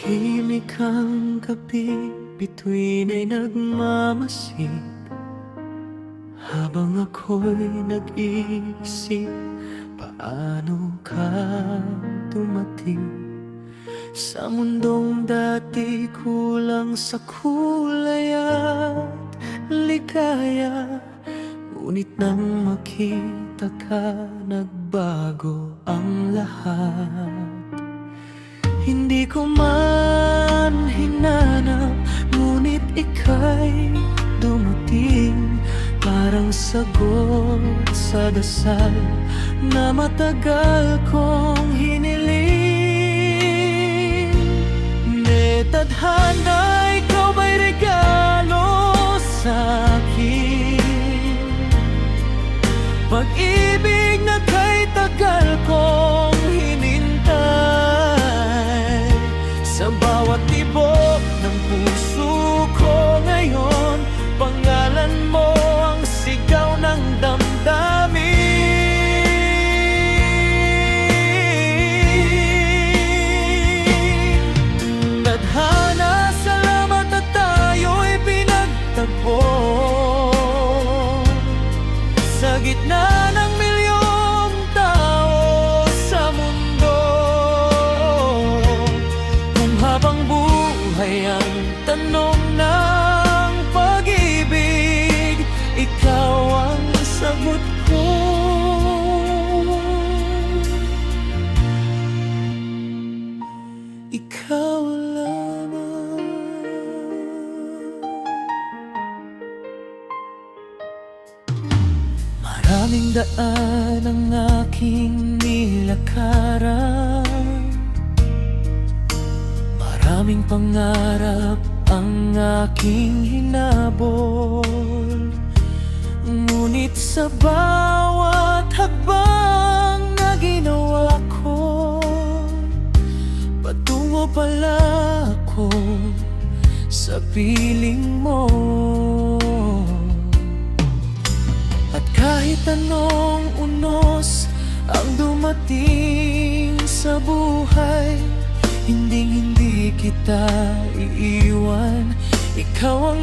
Tahimik ang gabi, bituin ay nagmamasid, habang ako'y nag-iisip, paano ka dumating sa mundong dati kulang sa kulay at ligaya. Ngunit nang makita ka, nagbago ang lahat. Hindi ko man hinanap, ngunit ika'y dumating, parang sagot sa dasal na matagal kong hiniling. May tadhana, ikaw ba'y regalo sa'kin, pag-ibig na kay tagal kong hinintay. Sa bawat tibok ng puso ko ngayon, pangalan mo ang sigaw ng damdamin. Tadhana, salamat at tayo'y pinagtagpo sa gitna ng milyong tao sa mundo. Kung habang buhay ang tanong ng pag-ibig, ikaw ang sagot ko. Ikaw lamang. Maraming daan ang aking nilakaran, maraming pangarap ang aking hinabol. Ngunit sa bawat hakbang na ginawa ko, patungo pala ako sa piling mo. At kahit anong unos ang dumating sa buhay, hindi kita iiwan. Ikaw ang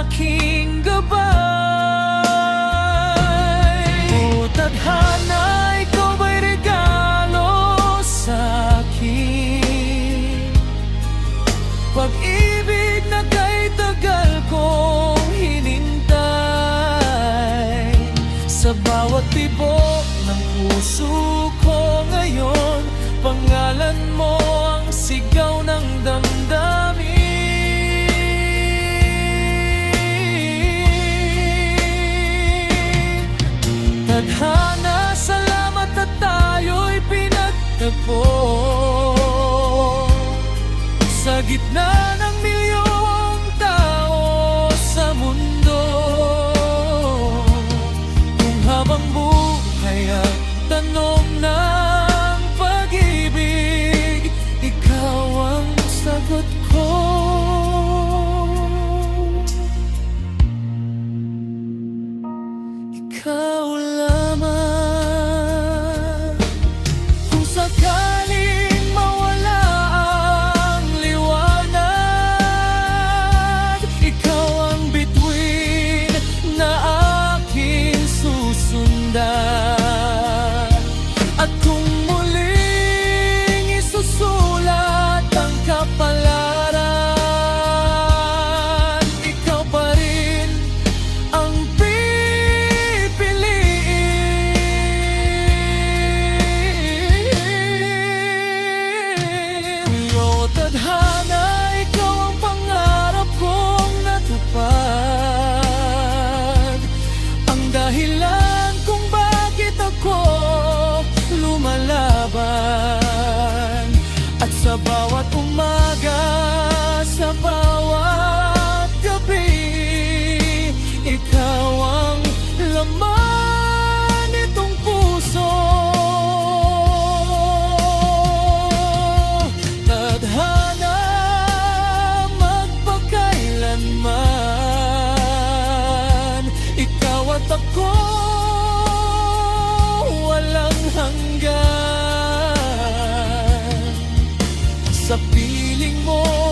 aking gabay. O tadhana, ikaw ba'y regalo sa'kin, pag-ibig na kay tagal kong hinintay. Sa bawat tibok ng puso ko ngayon, pangalan mo ang sigaw ng damdamin. Tadhana, salamat at tayo'y pinagtagpo sa gitna ng milyong tao sa mundo. Kung habang buhay ang tanong ng pag-ibig, ikaw ang sagot ko. Ikaw lamang. Kung sakaling mawala ang liwanag, ikaw ang bituin na aking susundan. At kung muling isusulat ang kapalaran, ikaw pa rin ang pipiliin. O tadhana, ikaw ang pangarap kong natupad, ang dahilan kung bakit ako lumalaban. At sa bawat umaga, sa bawat gabi, ikaw ang laman nitong puso. Tadhana, magpakailanman, ikaw at ako walang hanggan. Sa piling piling mo